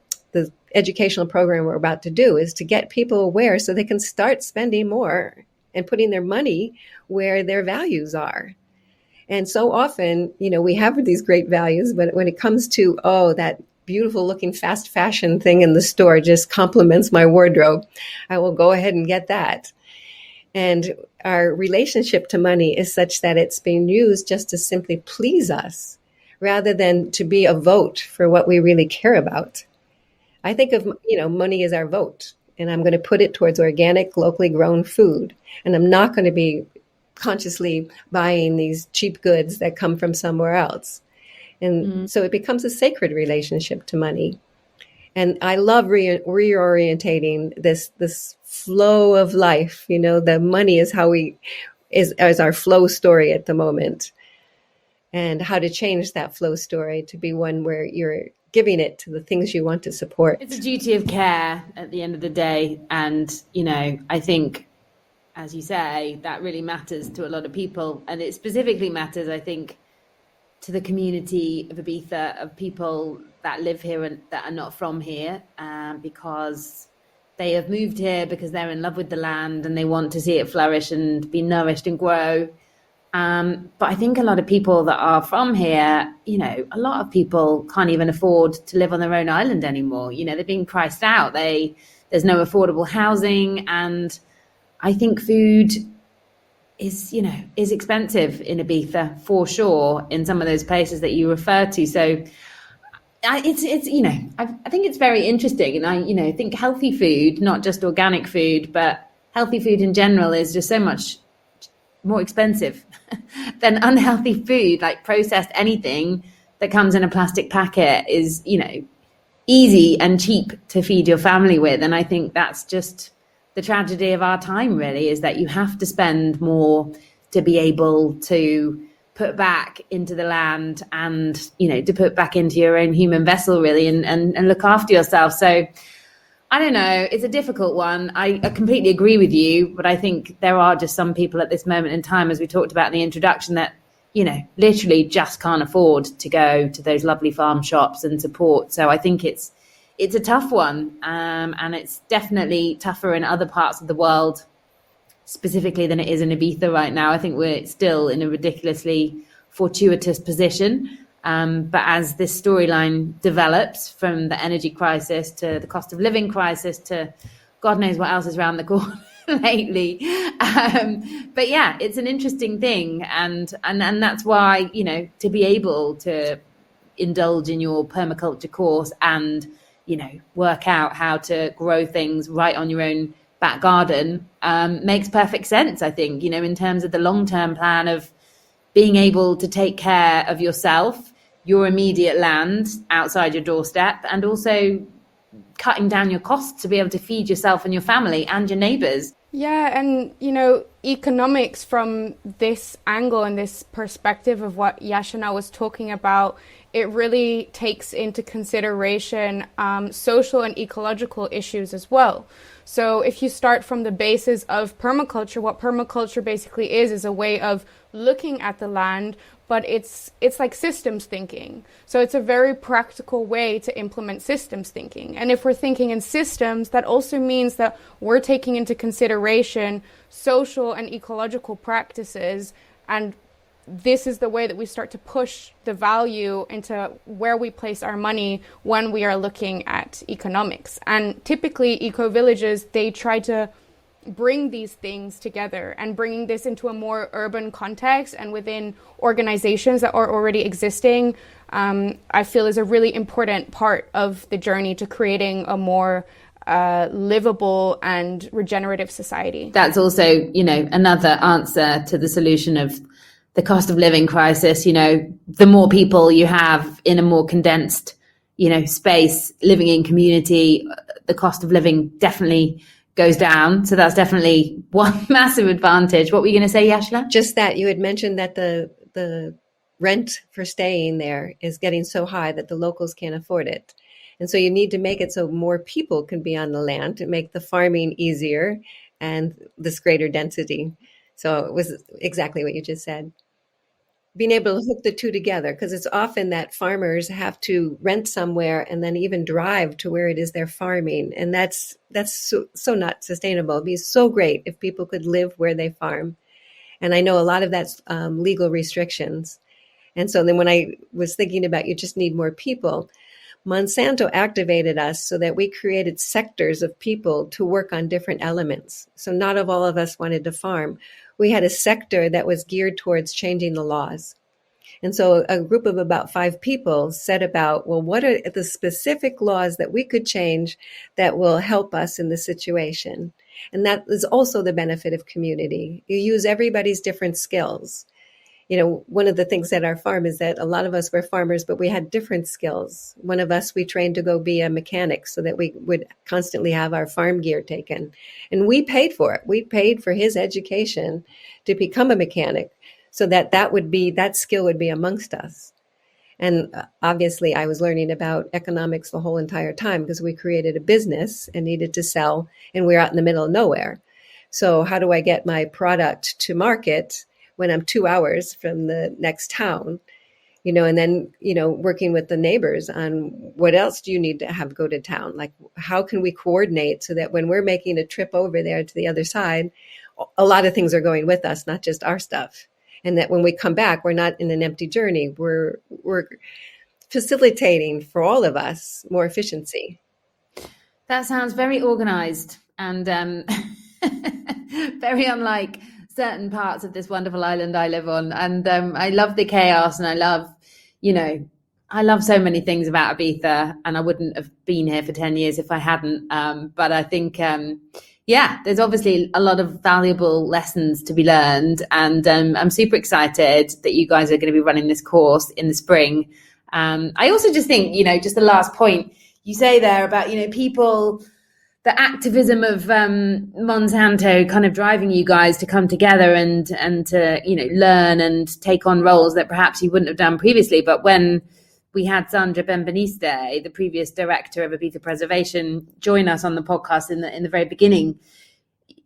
educational program we're about to do is to get people aware so they can start spending more and putting their money where their values are. And so often, we have these great values, but when it comes to, that beautiful looking fast fashion thing in the store just complements my wardrobe, I will go ahead and get that. And our relationship to money is such that it's being used just to simply please us rather than to be a vote for what we really care about. I think of, money as our vote, and I'm going to put it towards organic, locally grown food. And I'm not going to be consciously buying these cheap goods that come from somewhere else. And so it becomes a sacred relationship to money. And I love reorientating this flow of life. The money is is our flow story at the moment, and how to change that flow story to be one where you're giving it to the things you want to support. It's a duty of care at the end of the day. And, I think, as you say, that really matters to a lot of people. And it specifically matters, I think, to the community of Ibiza, of people that live here and that are not from here, because they have moved here because they're in love with the land and they want to see it flourish and be nourished and grow. But I think a lot of people that are from here, a lot of people can't even afford to live on their own island anymore. They're being priced out. There's no affordable housing. And I think food is expensive in Ibiza for sure, in some of those places that you refer to. So I think it's very interesting. And I think healthy food, not just organic food, but healthy food in general is just so much more expensive than unhealthy food. Like processed anything that comes in a plastic packet is, easy and cheap to feed your family with. And I think that's just the tragedy of our time, really, is that you have to spend more to be able to put back into the land and, you know, to put back into your own human vessel, really, and look after yourself. So I don't know, it's a difficult one. I completely agree with you, but I think there are just some people at this moment in time, as we talked about in the introduction, that, you know, literally just can't afford to go to those lovely farm shops and support. So I think it's a tough one, and it's definitely tougher in other parts of the world specifically than it is in Ibiza right now. I think we're still in a ridiculously fortuitous position. But as this storyline develops, from the energy crisis to the cost of living crisis to God knows what else is around the corner lately. But yeah, it's an interesting thing. And that's why, you know, to be able to indulge in your permaculture course and, you know, work out how to grow things right on your own back garden makes perfect sense, I think, you know, in terms of the long-term plan of being able to take care of yourself, your immediate land outside your doorstep, and also cutting down your costs to be able to feed yourself and your family and your neighbours. Yeah, and, you know, economics from this angle and this perspective of what Jashana was talking about, it really takes into consideration social and ecological issues as well. So if you start from the basis of permaculture, what permaculture basically is a way of looking at the land, but it's like systems thinking. So it's a very practical way to implement systems thinking. And if we're thinking in systems, that also means that we're taking into consideration social and ecological practices. And this is the way that we start to push the value into where we place our money when we are looking at economics. And typically eco-villages, they try to bring these things together, and bringing this into a more urban context and within organizations that are already existing, I feel is a really important part of the journey to creating a more livable and regenerative society. That's also, you know, another answer to the solution of the cost of living crisis. You know, the more people you have in a more condensed, you know, space living in community, the cost of living definitely goes down. So that's definitely one massive advantage. What were you going to say, Jashana? Just that you had mentioned that the rent for staying there is getting so high that the locals can't afford it. And so you need to make it so more people can be on the land to make the farming easier and this greater density. So it was exactly what you just said. Being able to hook the two together, because it's often that farmers have to rent somewhere and then even drive to where it is they're farming. And that's so not sustainable. It'd be so great if people could live where they farm. And I know a lot of that's legal restrictions. And so then when I was thinking about you just need more people, Monsanto activated us so that we created sectors of people to work on different elements. So not all of us wanted to farm. We had a sector that was geared towards changing the laws. And so a group of about 5 people set about, well, what are the specific laws that we could change that will help us in this situation? And that is also the benefit of community. You use everybody's different skills. You know, one of the things at our farm is that a lot of us were farmers, but we had different skills. One of us, we trained to go be a mechanic so that we would constantly have our farm gear taken. And we paid for it. We paid for his education to become a mechanic so that that skill would be amongst us. And obviously I was learning about economics the whole entire time because we created a business and needed to sell, and we were out in the middle of nowhere. So how do I get my product to market when I'm 2 hours from the next town, you know, and then, you know, working with the neighbors on what else do you need to have go to town? Like, how can we coordinate so that when we're making a trip over there to the other side, a lot of things are going with us, not just our stuff. And that when we come back, we're not in an empty journey. We're facilitating for all of us more efficiency. That sounds very organized and very unlike certain parts of this wonderful island I live on. And I love the chaos, and I love so many things about Ibiza, and I wouldn't have been here for 10 years if I hadn't. But I think, there's obviously a lot of valuable lessons to be learned. And I'm super excited that you guys are going to be running this course in the spring. I also just think, you know, just the last point you say there about, you know, people the activism of Monsanto kind of driving you guys to come together and to, you know, learn and take on roles that perhaps you wouldn't have done previously. But when we had Sandra Benveniste, the previous director of Ibiza Preservation, join us on the podcast in the very beginning,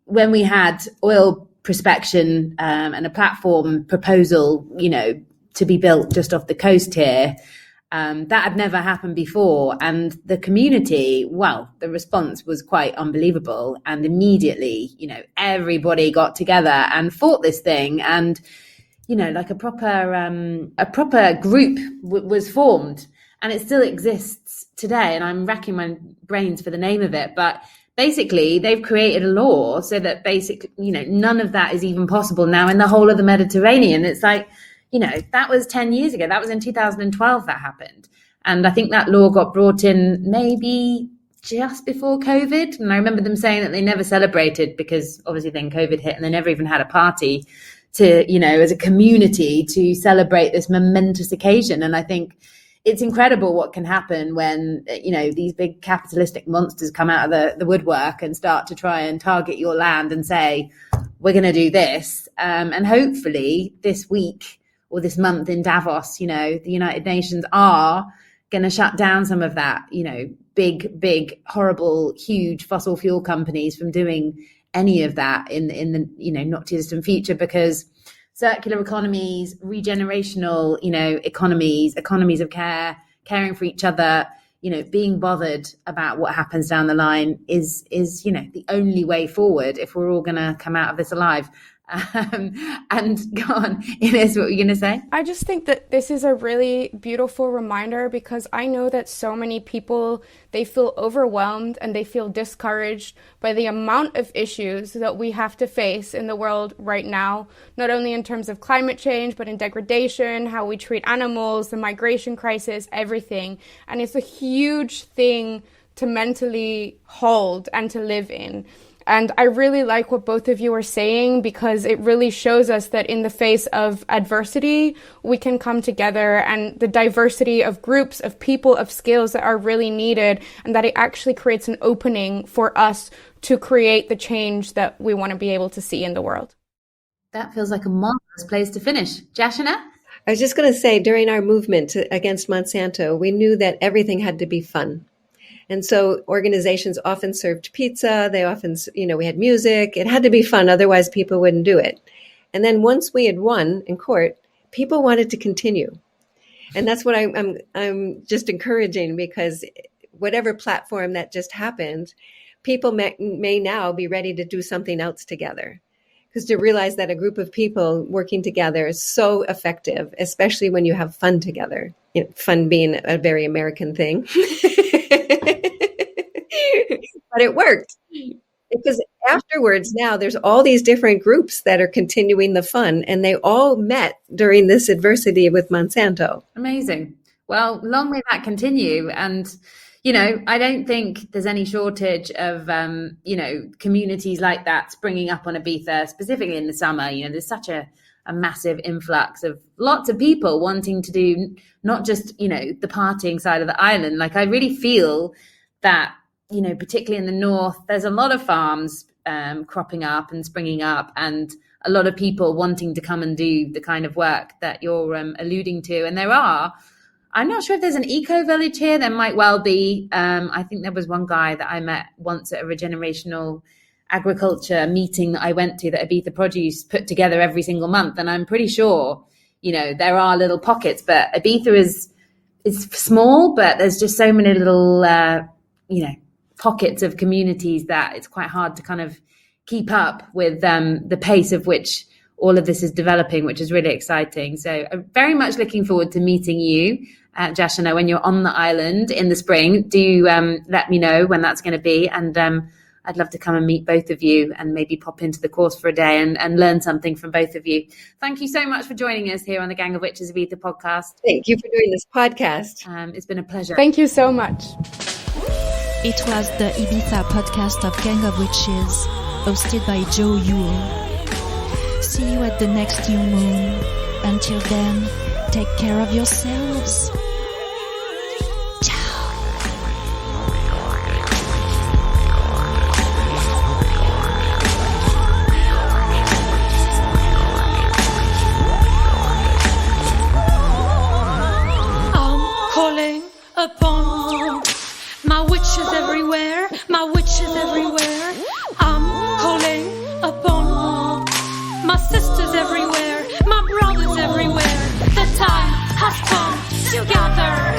when we had oil prospection and a platform proposal, you know, to be built just off the coast here, that had never happened before. And the community, well, the response was quite unbelievable. And immediately, you know, everybody got together and fought this thing. And, you know, like a proper group was formed, and it still exists today. And I'm racking my brains for the name of it. But basically, they've created a law so that basically, you know, none of that is even possible now in the whole of the Mediterranean. It's like, you know, that was 10 years ago. That was in 2012 that happened. And I think that law got brought in maybe just before COVID. And I remember them saying that they never celebrated because obviously then COVID hit and they never even had a party to, you know, as a community to celebrate this momentous occasion. And I think it's incredible what can happen when, you know, these big capitalistic monsters come out of the woodwork and start to try and target your land and say, we're going to do this. And hopefully this week or this month in Davos, you know, the United Nations are going to shut down some of that, you know, big, horrible, huge fossil fuel companies from doing any of that in the, you know, not too distant future, because circular economies, regenerational, you know, economies of care, caring for each other, you know, being bothered about what happens down the line is, you know, the only way forward if we're all going to come out of this alive. And go on, Inès, what were you going to say? I just think that this is a really beautiful reminder, because I know that so many people, they feel overwhelmed and they feel discouraged by the amount of issues that we have to face in the world right now, not only in terms of climate change, but in degradation, how we treat animals, the migration crisis, everything. And it's a huge thing to mentally hold and to live in. And I really like what both of you are saying, because it really shows us that in the face of adversity, we can come together, and the diversity of groups, of people, of skills that are really needed, and that it actually creates an opening for us to create the change that we want to be able to see in the world. That feels like a marvelous place to finish. Jashana? I was just going to say, during our movement against Monsanto, we knew that everything had to be fun. And so organizations often served pizza. They often, you know, we had music. It had to be fun. Otherwise, people wouldn't do it. And then once we had won in court, people wanted to continue. And that's what I'm just encouraging, because whatever platform that just happened, people may now be ready to do something else together. Because to realize that a group of people working together is so effective, especially when you have fun together. You know, fun being a very American thing. But it worked, because afterwards now there's all these different groups that are continuing the fun, and they all met during this adversity with Monsanto. Amazing. Well, long may that continue. And, you know, I don't think there's any shortage of, you know, communities like that springing up on Ibiza, specifically in the summer. You know, there's such a massive influx of lots of people wanting to do not just, you know, the partying side of the island. Like, I really feel that, you know, particularly in the north, there's a lot of farms cropping up and springing up, and a lot of people wanting to come and do the kind of work that you're alluding to. And there are, I'm not sure if there's an eco village here. There might well be. I think there was one guy that I met once at a Regenerational agriculture meeting that I went to, that Ibiza Produce put together every single month. And I'm pretty sure, you know, there are little pockets, but Ibiza is small, but there's just so many little, you know, pockets of communities that it's quite hard to kind of keep up with the pace of which all of this is developing, which is really exciting. So I'm very much looking forward to meeting you, Jashana, when you're on the island in the spring. Do let me know when that's going to be. And I'd love to come and meet both of you and maybe pop into the course for a day and learn something from both of you. Thank you so much for joining us here on the Gang of Witches Ibiza podcast. Thank you for doing this podcast. It's been a pleasure. Thank you so much. It was the Ibiza podcast of Gang of Witches, hosted by Joe Yule. See you at the next new moon. Until then, take care of yourselves. Ciao. witches everywhere, my witches everywhere. I'm calling upon my sisters everywhere, my brothers everywhere. The time has come to gather.